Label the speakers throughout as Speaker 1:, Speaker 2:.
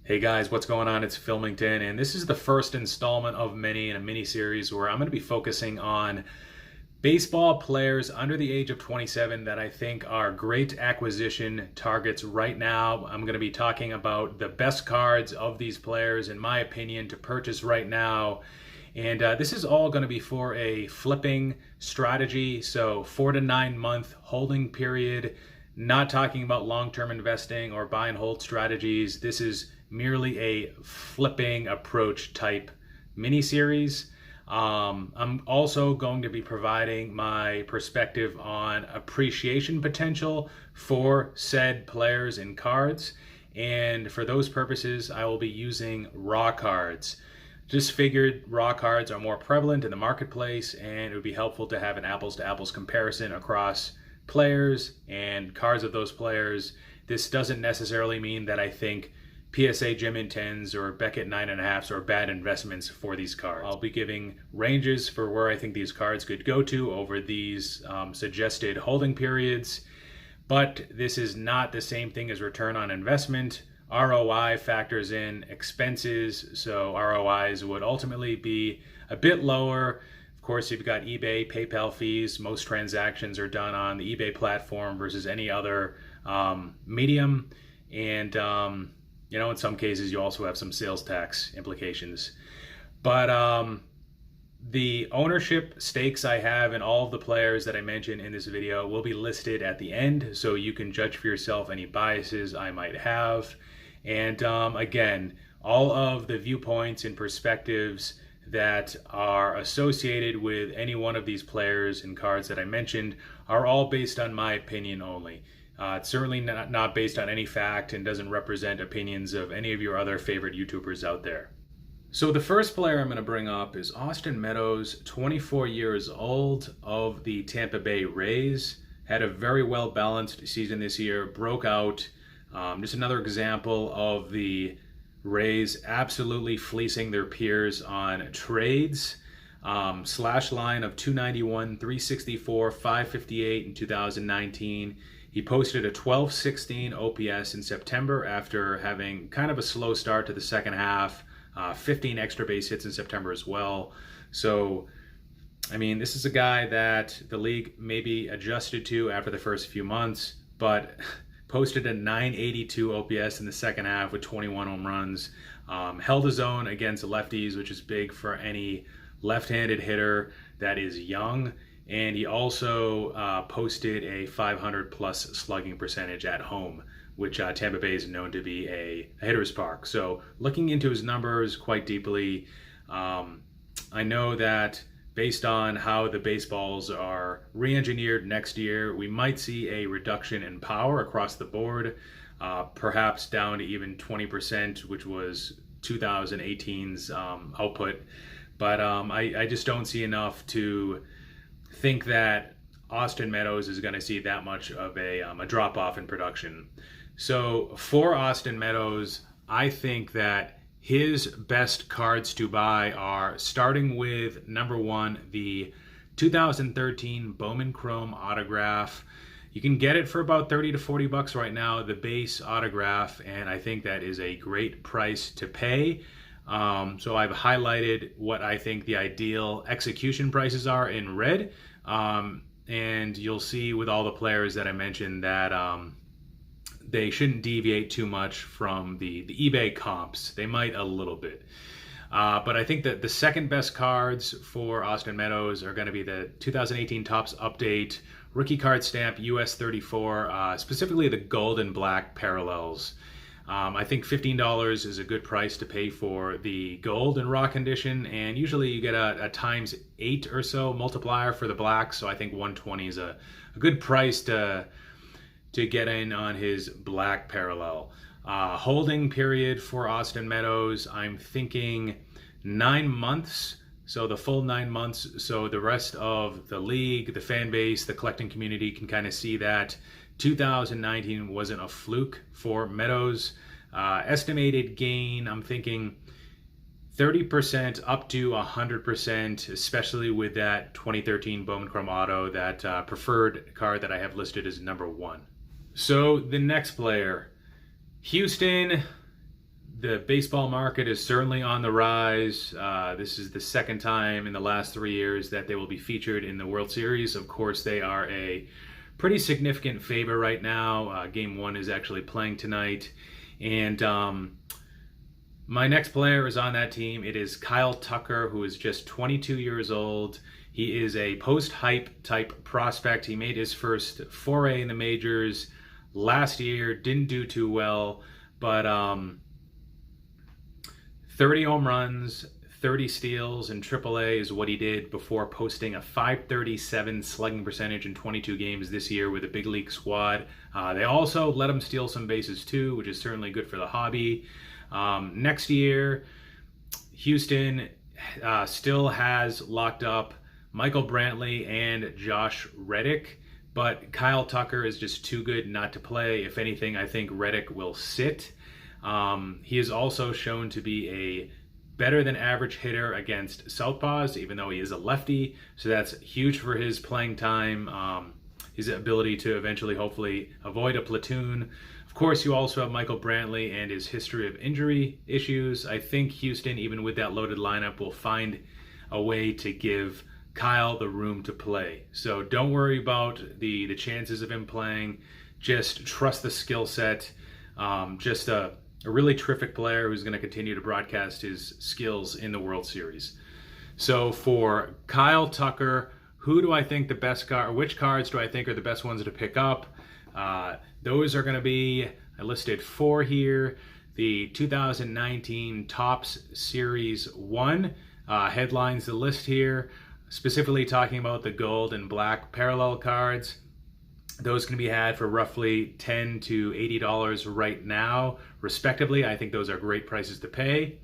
Speaker 1: Hey guys, what's going on? It's Filmington, and this is the first installment of many in a mini series where I'm going to be focusing on baseball players under the age of 27 that I think are great acquisition targets right now. I'm going to be talking about the best cards of these players, in my opinion, to purchase right now. And this is all going to be for a flipping strategy, so 4 to 9 month holding period. Not talking about long-term investing or buy and hold strategies. This is merely a flipping approach type mini series. I'm also going to be providing my perspective on appreciation potential for said players and cards. And for those purposes, I will be using raw cards. Just figured raw cards are more prevalent in the marketplace, and it would be helpful to have an apples to apples comparison across players and cards of those players. This doesn't necessarily mean that I think PSA Gem in 10s or Beckett 9.5s are bad investments for these cards. I'll be giving ranges for where I think these cards could go to over these suggested holding periods, but this is not the same thing as return on investment. ROI factors in expenses, so ROIs would ultimately be a bit lower. Of course, you've got eBay, PayPal fees. Most transactions are done on the eBay platform versus any other medium. And in some cases, you also have some sales tax implications. But the ownership stakes I have in all of the players that I mentioned in this video will be listed at the end, so you can judge for yourself any biases I might have. And again, all of the viewpoints and perspectives that are associated with any one of these players and cards that I mentioned are all based on my opinion only. It's certainly not based on any fact and doesn't represent opinions of any of your other favorite YouTubers out there. So the first player I'm going to bring up is Austin Meadows, 24 years old, of the Tampa Bay Rays. Had a very well-balanced season this year, broke out. Just another example of the Rays absolutely fleecing their peers on trades. Slash line of 291, 364, 558 in 2019. He posted a 1216 OPS in September after having kind of a slow start to the second half. 15 extra base hits in September as well. So, I mean, this is a guy that the league maybe adjusted to after the first few months, but posted a 982 OPS in the second half with 21 home runs. Held his own against lefties, which is big for any left-handed hitter that is young. And he also posted a 500 plus slugging percentage at home, which Tampa Bay is known to be a hitter's park. So looking into his numbers quite deeply, I know that based on how the baseballs are re-engineered next year, we might see a reduction in power across the board, perhaps down to even 20%, which was 2018's output. But I just don't see enough to think that Austin Meadows is going to see that much of a drop-off in production. So for Austin Meadows, I think that his best cards to buy are, starting with number one, the 2013 Bowman Chrome autograph. You can get it for about 30 to 40 bucks right now, the base autograph, and I think that is a great price to pay. So I've highlighted what I think the ideal execution prices are in red, and you'll see with all the players that I mentioned that they shouldn't deviate too much from the eBay comps. They might a little bit. But I think that the second best cards for Austin Meadows are going to be the 2018 Topps Update Rookie Card Stamp US 34, specifically the gold and black parallels. I think $15 is a good price to pay for the gold in raw condition, and usually you get a ×8 or so multiplier for the black, so I think 120 is a good price to get in on his black parallel. Holding period for Austin Meadows, I'm thinking 9 months, so the full 9 months, so the rest of the league, the fan base, the collecting community can kind of see that 2019 wasn't a fluke for Meadows. Estimated gain, I'm thinking 30% up to 100%, especially with that 2013 Bowman Chrome Auto, that preferred card that I have listed as number one. So the next player, Houston, The baseball market is certainly on the rise. This is the second time in the last 3 years that they will be featured in the World Series. Of course, they are a pretty significant favorite right now. Game 1 is actually playing tonight. And my next player is on that team. It is Kyle Tucker, who is just 22 years old. He is a post-hype type prospect. He made his first foray in the majors last year, didn't do too well, but 30 home runs, 30 steals in AAA is what he did before posting a .537 slugging percentage in 22 games this year with a big league squad. They also let him steal some bases too, which is certainly good for the hobby. Next year, Houston still has locked up Michael Brantley and Josh Reddick, but Kyle Tucker is just too good not to play. If anything, I think Reddick will sit. He is also shown to be a better than average hitter against southpaws, even though he is a lefty. So that's huge for his playing time, his ability to eventually, hopefully, avoid a platoon. Of course, you also have Michael Brantley and his history of injury issues. I think Houston, even with that loaded lineup, will find a way to give Kyle the room to play. So don't worry about the chances of him playing. Just trust the skill set. Just a really terrific player who's going to continue to broadcast his skills in the World Series. So for Kyle Tucker, who do I think the best card, or which cards do I think are the best ones to pick up? Those are going to be, I listed 4 here. The 2019 Topps Series 1 headlines the list here, specifically talking about the gold and black parallel cards. Those can be had for roughly $10 to $80 right now, respectively. I think those are great prices to pay.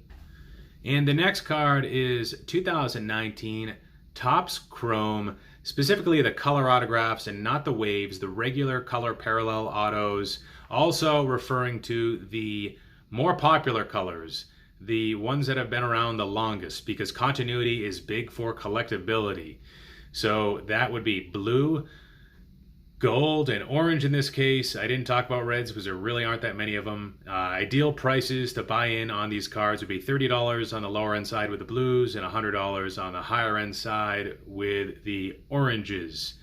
Speaker 1: And the next card is 2019 Topps Chrome, specifically the color autographs and not the waves, the regular color parallel autos, also referring to the more popular colors, the ones that have been around the longest, because continuity is big for collectability. So that would be blue, gold, and orange in this case. I didn't talk about reds because there really aren't that many of them. Ideal prices to buy in on these cards would be $30 on the lower end side with the blues and $100 on the higher end side with the oranges.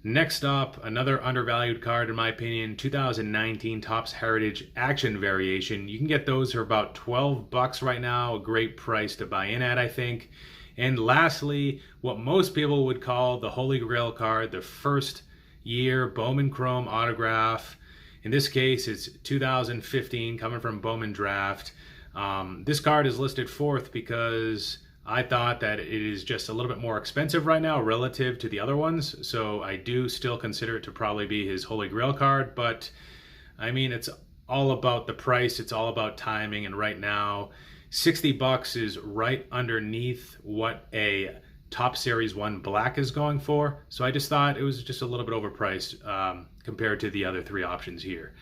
Speaker 1: Next up, another undervalued card in my opinion, 2019 Topps Heritage Action Variation. You can get those for about $12 right now, a great price to buy in at, I think. And lastly, what most people would call the Holy Grail card, the first year Bowman Chrome autograph. In this case, it's 2015, coming from Bowman Draft. This card is listed 4th because I thought that it is just a little bit more expensive right now relative to the other ones. So I do still consider it to probably be his Holy Grail card, but I mean, it's all about the price. It's all about timing. And right now, $60 is right underneath what a Topps Series 1 Black is going for. So I just thought it was just a little bit overpriced compared to the other 3 options here.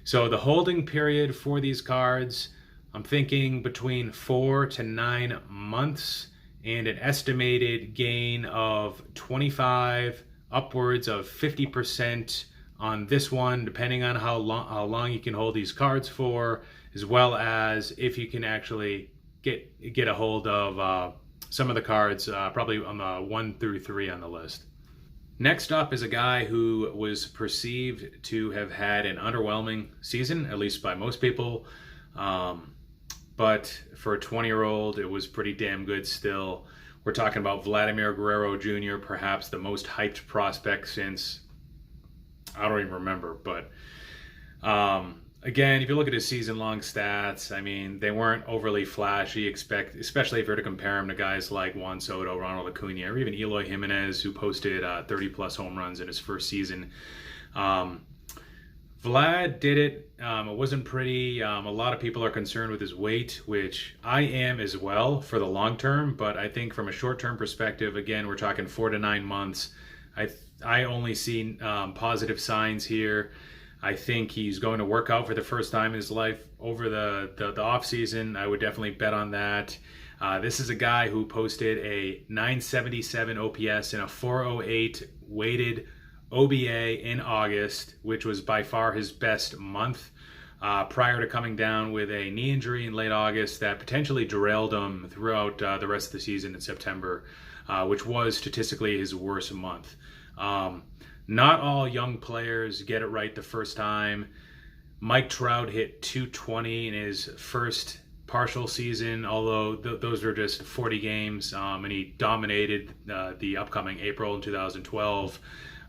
Speaker 1: So the holding period for these cards, I'm thinking between 4 to 9 months, and an estimated gain of 25 upwards of 50% on this one, depending on how long you can hold these cards for, as well as if you can actually get a hold of some of the cards, probably on the 1 through 3 on the list. Next up is a guy who was perceived to have had an underwhelming season, at least by most people. But for a 20-year-old, it was pretty damn good still. We're talking about Vladimir Guerrero Jr., perhaps the most hyped prospect since, I don't even remember. But again, if you look at his season-long stats, I mean, they weren't overly flashy, especially if you're to compare him to guys like Juan Soto, Ronald Acuna, or even Eloy Jimenez, who posted 30-plus home runs in his first season. Vlad did it. It wasn't pretty. A lot of people are concerned with his weight, which I am as well for the long term. But I think from a short-term perspective, again, we're talking 4 to 9 months. I only see positive signs here. I think he's going to work out for the first time in his life over the off season. I would definitely bet on that. This is a guy who posted a 977 OPS and a 408 weighted OBA in August, which was by far his best month. prior to coming down with a knee injury in late August that potentially derailed him throughout the rest of the season in September, which was statistically his worst month. Not all young players get it right the first time. Mike Trout hit 220 in his first partial season, although those were just 40 games, and he dominated the upcoming April in 2012.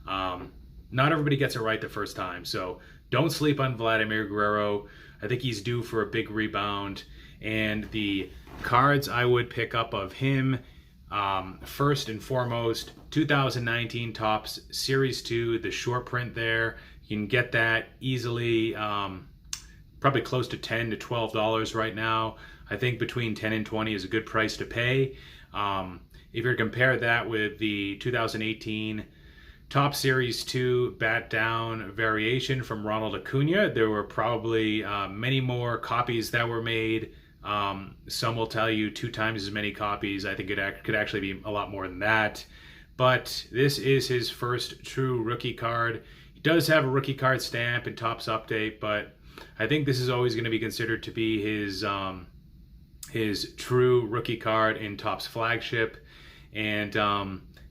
Speaker 1: Not everybody gets it right the first time, so don't sleep on Vladimir Guerrero. I think he's due for a big rebound, and the cards I would pick up of him, first and foremost, 2019 Topps Series 2, the short print there. You can get that easily, probably close to $10 to $12 right now. I think between 10 and 20 is a good price to pay. If you compare that with the 2018 Topps Series 2 bat down variation from Ronald Acuna, there were probably many more copies that were made. Some will tell you 2 times as many copies. I think it could actually be a lot more than that. But this is his first true rookie card. He does have a rookie card stamp and Topps Update, but I think this is always going to be considered to be his true rookie card in Topps flagship. And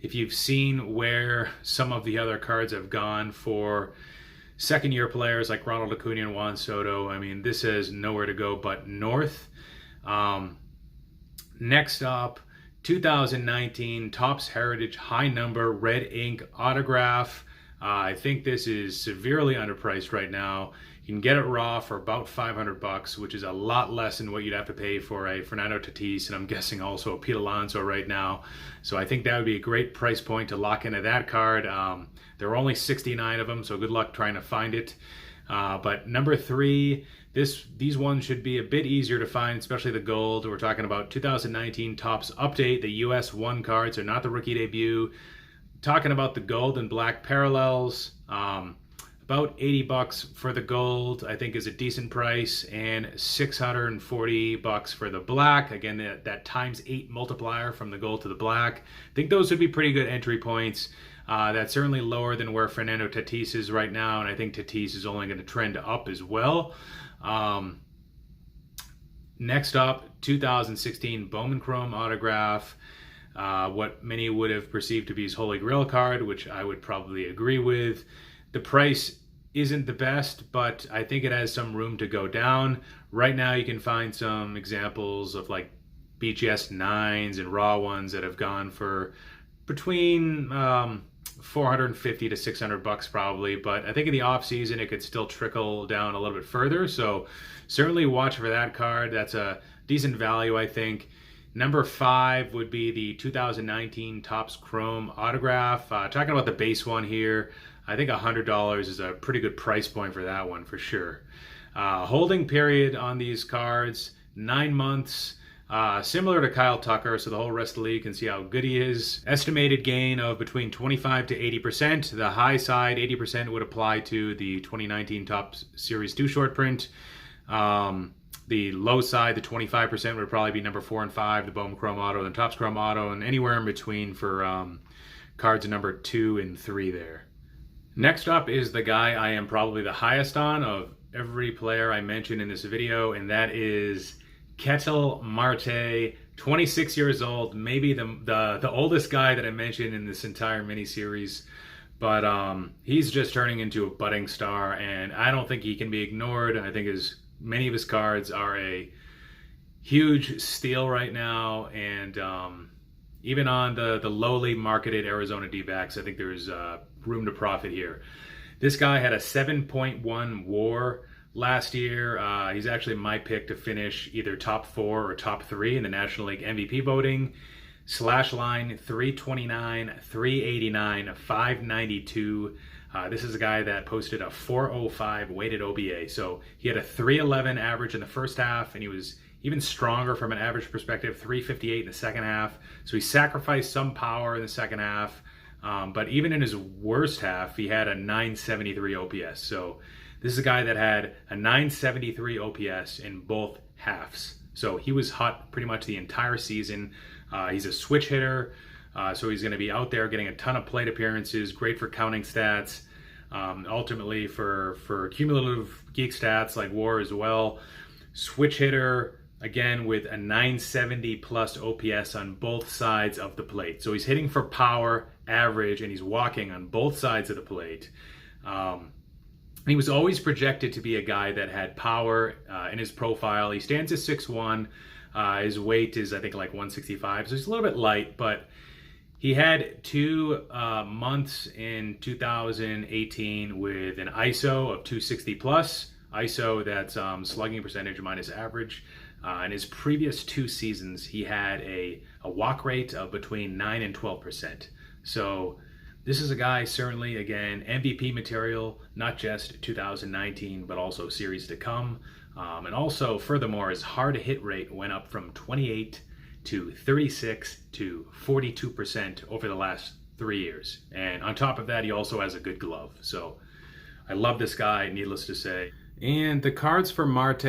Speaker 1: if you've seen where some of the other cards have gone for second-year players like Ronald Acuna and Juan Soto, I mean, this has nowhere to go but north. Next up, 2019 Topps Heritage High Number Red Ink Autograph. I think this is severely underpriced right now. You can get it raw for about $500, which is a lot less than what you'd have to pay for a Fernando Tatis, and I'm guessing also a Pete Alonso right now. So I think that would be a great price point to lock into that card. There are only 69 of them, so good luck trying to find it. But number 3, these ones should be a bit easier to find, especially the gold. We're talking about 2019 Topps Update, the US 1 cards, so not the rookie debut. Talking about the gold and black parallels. About $80 for the gold, I think, is a decent price, and $640 for the black. Again, that ×8 multiplier from the gold to the black. I think those would be pretty good entry points. That's certainly lower than where Fernando Tatis is right now, and I think Tatis is only going to trend up as well. Next up, 2016 Bowman Chrome Autograph. What many would have perceived to be his Holy Grail card, which I would probably agree with. The price isn't the best, but I think it has some room to go down. Right now you can find some examples of like BGS 9s and raw ones that have gone for between $450 to $600 probably, but I think in the off season it could still trickle down a little bit further, so certainly watch for that card. That's a decent value, I think. Number 5 would be the 2019 Topps Chrome Autograph. Talking about the base one here, I think $100 is a pretty good price point for that one for sure. Holding period on these cards, 9 months. Similar to Kyle Tucker, so the whole rest of the league can see how good he is. Estimated gain of between 25 to 80%. The high side, 80%, would apply to the 2019 Topps Series 2 short print. The low side, the 25%, would probably be number 4 and 5, the Bowman Chrome Auto, and Topps Chrome Auto, and anywhere in between for cards number 2 and 3 there. Next up is the guy I am probably the highest on of every player I mentioned in this video, and that is Ketel Marte, 26 years old, maybe the oldest guy that I mentioned in this entire mini-series. But he's just turning into a budding star, and I don't think he can be ignored. I think many of his cards are a huge steal right now, and even on the lowly marketed Arizona D-backs, I think there's room to profit here. This guy had a 7.1 WAR last year. He's actually my pick to finish either top 4 or top 3 in the National League MVP voting. Slash line 329, 389, 592. This is a guy that posted a 405 weighted OBA. So he had a 311 average in the first half, and he was even stronger from an average perspective, 358 in the second half. So he sacrificed some power in the second half. But even in his worst half, he had a 973 OPS. So this is a guy that had a 973 OPS in both halves. So he was hot pretty much the entire season. He's a switch hitter, so he's going to be out there getting a ton of plate appearances, great for counting stats. Ultimately, for cumulative geek stats like WAR as well, switch hitter, again with a 970 plus OPS on both sides of the plate. So he's hitting for power, average, and he's walking on both sides of the plate. He was always projected to be a guy that had power in his profile. He stands at 6'1". His weight is, I think, like 165, so he's a little bit light, but he had 2 months in 2018 with an ISO of 260 plus. ISO, that's slugging percentage minus average. In his previous 2 seasons, he had a walk rate of between 9 and 12%. So this is a guy, certainly, again, MVP material, not just 2019, but also series to come. And also, furthermore, his hard hit rate went up from 28 to 36 to 42% over the last 3 years. And on top of that, he also has a good glove. So I love this guy, needless to say. And the cards for Marte,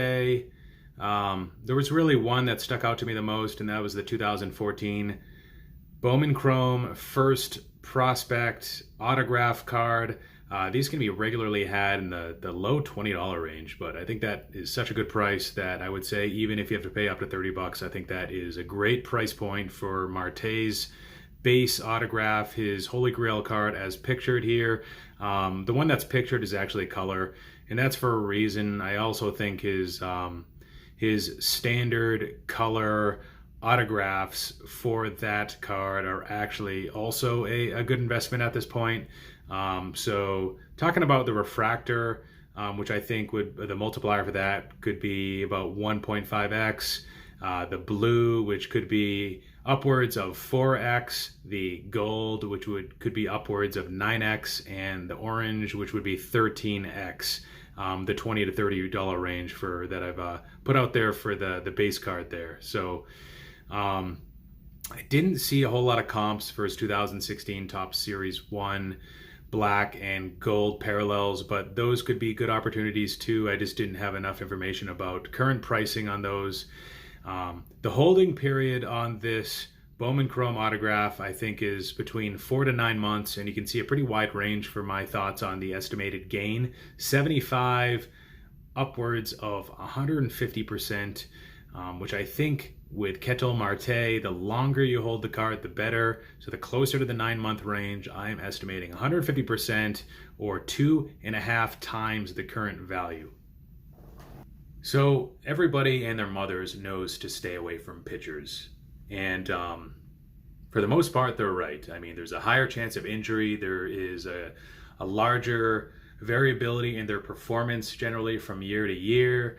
Speaker 1: there was really one that stuck out to me the most, and that was the 2014 Bowman Chrome first prospect autograph card. These can be regularly had in the low $20 range, but I think that is such a good price that I would say even if you have to pay up to $30, I think that is a great price point for Marte's base autograph, his Holy Grail card as pictured here. The one that's pictured is actually color, and that's for a reason. I also think his standard color autographs for that card are actually also a good investment at this point. So talking about the refractor, which I think the multiplier for that could be about 1.5x. The blue, which could be upwards of 4x. The gold, which could be upwards of 9x. And the orange, which would be 13x. The $20 to $30 range for that I've put out there for the base card there. So I didn't see a whole lot of comps for his 2016 Topps Series 1 black and gold parallels, but those could be good opportunities too. I just didn't have enough information about current pricing on those. The holding period on this Bowman Chrome autograph, I think, is between 4 to 9 months, and you can see a pretty wide range for my thoughts on the estimated gain. 75 upwards of 150%, which I think with Ketel, Marte, the longer you hold the card, the better. So the closer to the 9-month range, I am estimating 150% or 2.5 times the current value. So everybody and their mothers knows to stay away from pitchers. And for the most part, they're right. I mean, there's a higher chance of injury. There is a larger variability in their performance generally from year to year.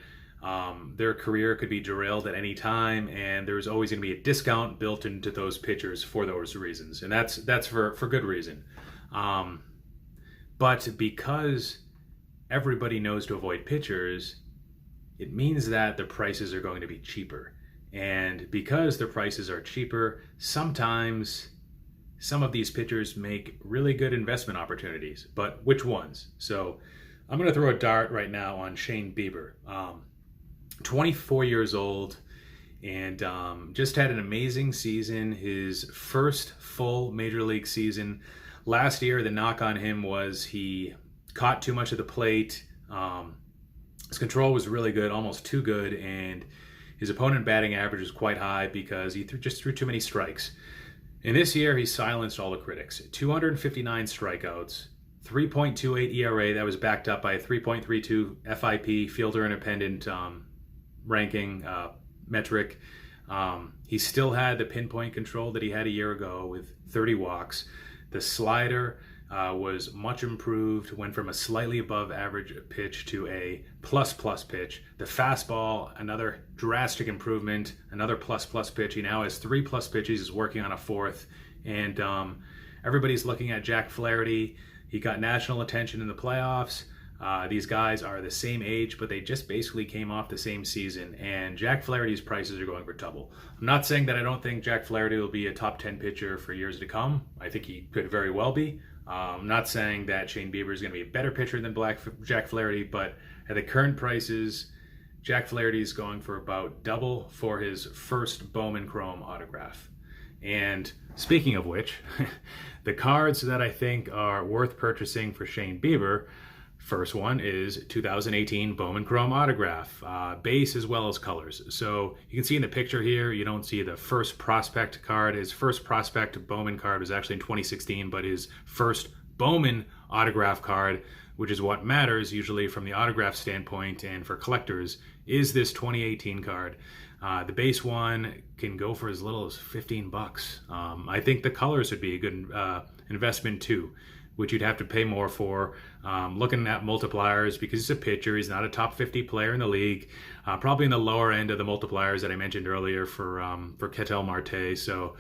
Speaker 1: Their career could be derailed at any time, and there's always going to be a discount built into those pitchers for those reasons, and that's for good reason. But because everybody knows to avoid pitchers, it means that the prices are going to be cheaper. And because the prices are cheaper, sometimes some of these pitchers make really good investment opportunities. But which ones? So I'm going to throw a dart right now on Shane Bieber. 24 years old, and just had an amazing season, his first full major league season. Last year, the knock on him was he caught too much of the plate. His control was really good, almost too good, and his opponent batting average was quite high because he just threw too many strikes. And this year, he silenced all the critics. 259 strikeouts, 3.28 ERA, that was backed up by a 3.32 FIP, fielder independent ranking metric. He still had the pinpoint control that he had a year ago with 30 walks. The slider was much improved, went from a slightly above average pitch to a plus pitch. The fastball, another drastic improvement, another plus pitch. He now has 3 plus pitches, he's working on a 4th. And everybody's looking at Jack Flaherty. He got national attention in the playoffs. These guys are the same age, but they just basically came off the same season, and Jack Flaherty's prices are going for double. I'm not saying that I don't think Jack Flaherty will be a top 10 pitcher for years to come. I think he could very well be. I'm not saying that Shane Bieber is going to be a better pitcher than Jack Flaherty, but at the current prices, Jack Flaherty is going for about double for his first Bowman Chrome autograph. And speaking of which, the cards that I think are worth purchasing for Shane Bieber, first one is 2018 Bowman Chrome autograph, base as well as colors. So you can see in the picture here, you don't see the first prospect card. His first prospect Bowman card was actually in 2016, but his first Bowman autograph card, which is what matters usually from the autograph standpoint and for collectors, is this 2018 card. The base one can go for as little as 15 bucks. I think the colors would be a good investment too, which you'd have to pay more for. Looking at multipliers, because he's a pitcher, he's not a top 50 player in the league, probably in the lower end of the multipliers that I mentioned earlier for Ketel, Marte. So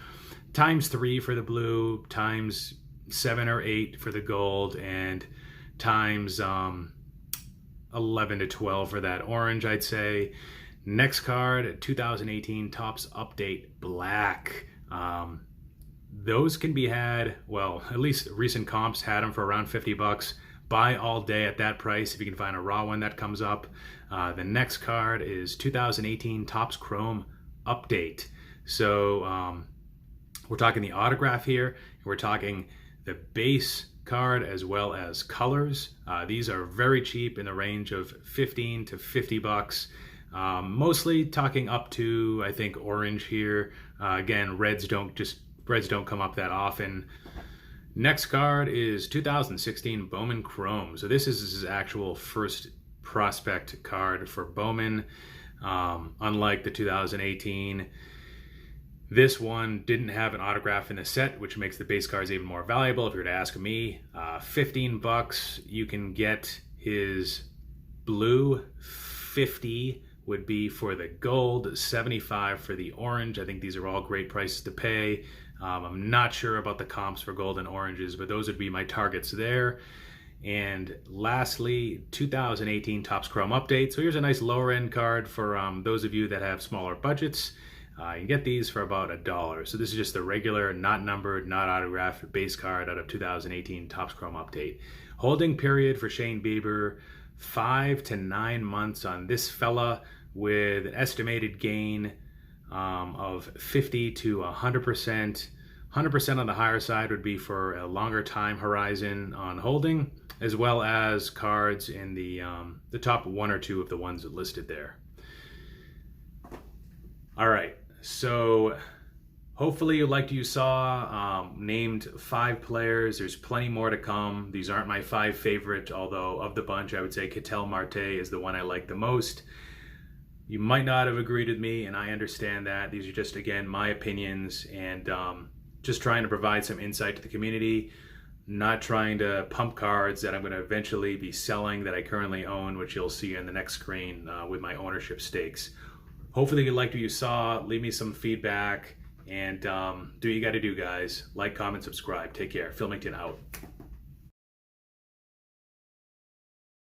Speaker 1: ×3 for the blue, ×7 or 8 for the gold, and ×11 to 12 for that orange, I'd say. Next card, 2018 Topps Update Black. Those can be had, well, at least recent comps had them for around 50 bucks. Buy all day at that price if you can find a raw one that comes up. The next card is 2018 Topps Chrome Update. So we're talking the autograph here, and we're talking the base card as well as colors. These are very cheap, in the range of 15 to 50 bucks. Mostly talking up to, I think, orange here. Again, reds don't come up that often. Next card is 2016 Bowman Chrome. So this is his actual first prospect card for Bowman. Unlike the 2018, this one didn't have an autograph in the set, which makes the base cards even more valuable if you were to ask me. 15 bucks, you can get his blue. 50 would be for the gold, 75 for the orange. I think these are all great prices to pay. I'm not sure about the comps for gold and oranges, but those would be my targets there. And lastly, 2018 Topps Chrome Update. So here's a nice lower end card for those of you that have smaller budgets. You can get these for about $1. So this is just the regular, not numbered, not autographed base card out of 2018 Topps Chrome Update. Holding period for Shane Bieber, 5 to 9 months on this fella, with an estimated gain of 50 to 100%. 100% on the higher side would be for a longer time horizon on holding, as well as cards in the top 1 or 2 of the ones listed there. All right, so hopefully you liked what you saw. Named 5 players. There's plenty more to come. These aren't my 5 favorite, although of the bunch, I would say Ketel Marte is the one I like the most. You might not have agreed with me, and I understand that. These are just, again, my opinions, and just trying to provide some insight to the community, not trying to pump cards that I'm going to eventually be selling that I currently own, which you'll see in the next screen with my ownership stakes. Hopefully you liked what you saw. Leave me some feedback, and do what you got to do, guys. Like, comment, subscribe. Take care. Philmington out.